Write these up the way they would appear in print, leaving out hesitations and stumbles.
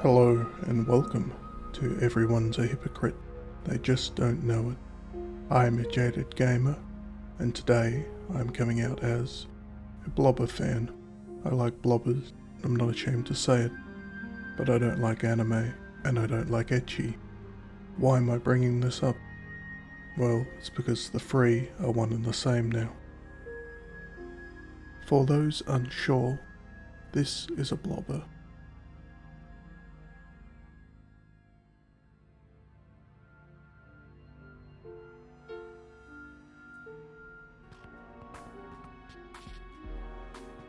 Hello and welcome to Everyone's a Hypocrite, they just don't know it. I'm aJadedGamer, and today I'm coming out as a Blobber fan. I like Blobbers, I'm not ashamed to say it, but I don't like anime, and I don't like Ectchi. Why am I bringing this up? Well, it's because the three are one and the same now. For those unsure, this is a Blobber.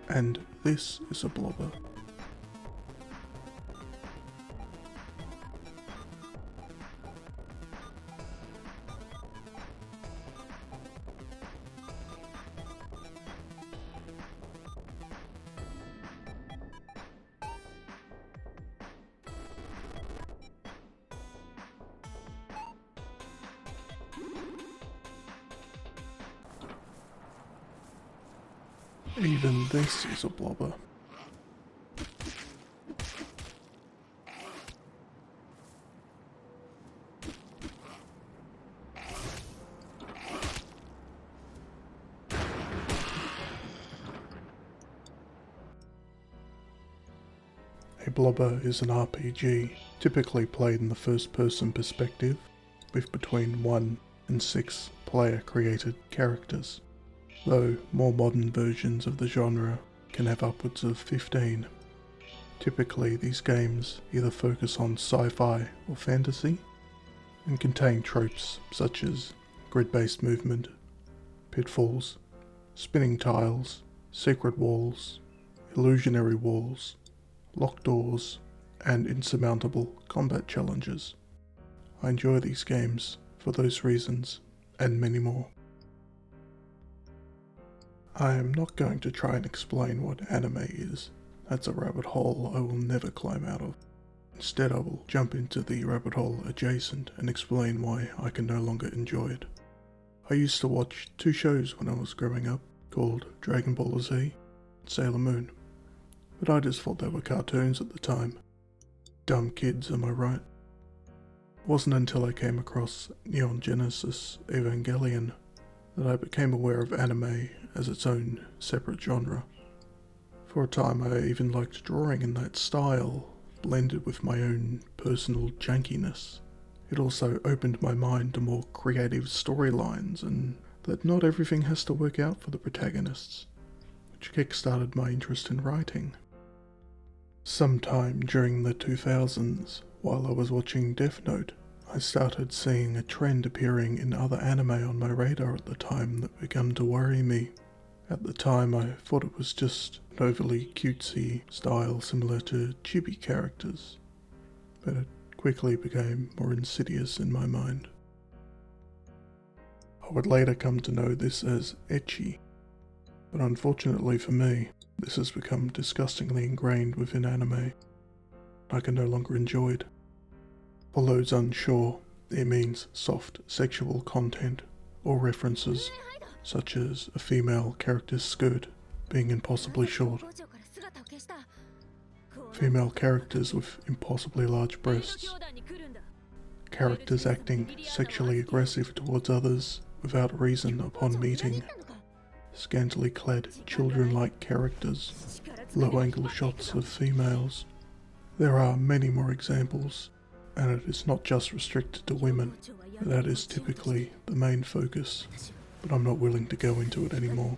And this is a Blobber. Even this is a Blobber. A Blobber is an RPG, typically played in the first-person perspective, with between 1 and 6 player-created characters, though more modern versions of the genre can have upwards of 15. Typically these games either focus on sci-fi or fantasy, and contain tropes such as grid-based movement, pitfalls, spinning tiles, secret walls, illusionary walls, locked doors, and insurmountable combat challenges. I enjoy these games for those reasons, and many more. I am not going to try and explain what anime is. That's a rabbit hole I will never climb out of. Instead, I will jump into the rabbit hole adjacent and explain why I can no longer enjoy it. I used to watch 2 shows when I was growing up, called Dragon Ball Z and Sailor Moon, but I just thought they were cartoons at the time. Dumb kids, am I right? It wasn't until I came across Neon Genesis Evangelion that I became aware of anime as its own separate genre. For a time I even liked drawing in that style, blended with my own personal jankiness. It also opened my mind to more creative storylines and that not everything has to work out for the protagonists, which kickstarted my interest in writing. Sometime during the 2000s, while I was watching Death Note, I started seeing a trend appearing in other anime on my radar at the time that began to worry me. At the time I thought it was just an overly cutesy style similar to chibi characters, but it quickly became more insidious in my mind. I would later come to know this as ecchi, but unfortunately for me, this has become disgustingly ingrained within anime. I can no longer enjoy it. For those unsure, it means soft sexual content or references such as a female character's skirt being impossibly short, female characters with impossibly large breasts, characters acting sexually aggressive towards others without reason upon meeting, scantily clad children-like characters, low-angle shots of females. There are many more examples, and it is not just restricted to women. That is typically the main focus, but I'm not willing to go into it anymore.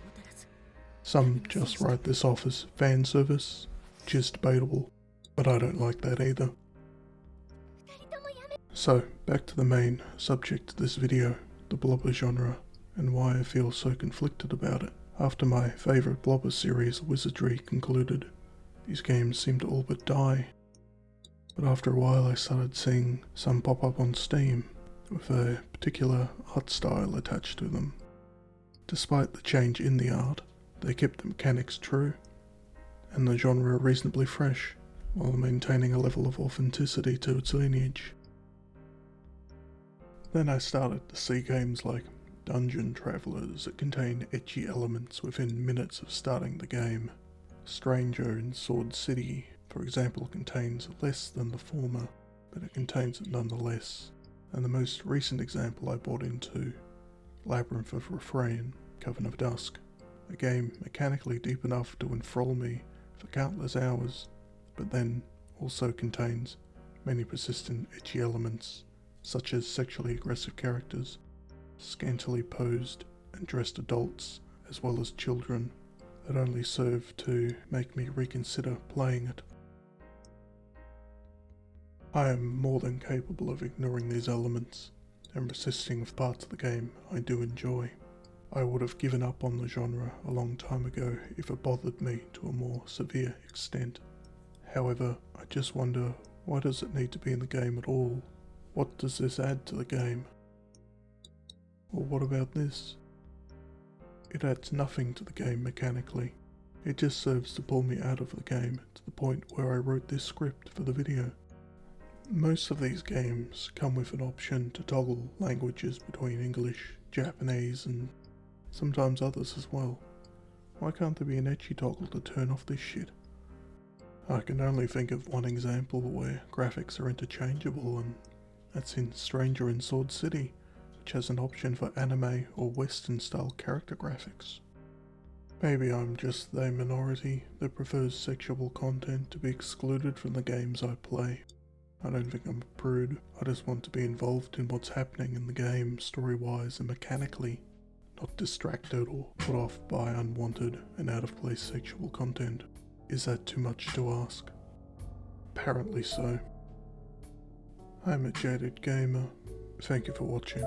Some just write this off as fan service, which is debatable, but I don't like that either. So, back to the main subject of this video, the Blobber genre, and why I feel so conflicted about it. After my favourite Blobber series, Wizardry, concluded, these games seemed to all but die. But after a while I started seeing some pop up on Steam, with a particular art style attached to them. Despite the change in the art, they kept the mechanics true, and the genre reasonably fresh, while maintaining a level of authenticity to its lineage. Then I started to see games like Dungeon Travelers that contain ecchi elements within minutes of starting the game, Stranger in Sword City, for example, contains less than the former, but it contains it nonetheless. And the most recent example I bought into, Labyrinth of Refrain, Coven of Dusk, a game mechanically deep enough to enthrall me for countless hours, but then also contains many persistent ecchi elements, such as sexually aggressive characters, scantily posed and dressed adults, as well as children, that only serve to make me reconsider playing it. I am more than capable of ignoring these elements and persisting with parts of the game I do enjoy. I would have given up on the genre a long time ago if it bothered me to a more severe extent. However, I just wonder, why does it need to be in the game at all? What does this add to the game? Or what about this? It adds nothing to the game mechanically. It just serves to pull me out of the game to the point where I wrote this script for the video. Most of these games come with an option to toggle languages between English, Japanese, and sometimes others as well. Why can't there be an ecchi toggle to turn off this shit? I can only think of one example where graphics are interchangeable, and that's in Stranger in Sword City, which has an option for anime or western style character graphics. Maybe I'm just the minority that prefers sexual content to be excluded from the games I play. I don't think I'm a prude, I just want to be involved in what's happening in the game story-wise and mechanically, not distracted or put off by unwanted and out-of-place sexual content. Is that too much to ask? Apparently so. I'm aJadedGamer. Thank you for watching.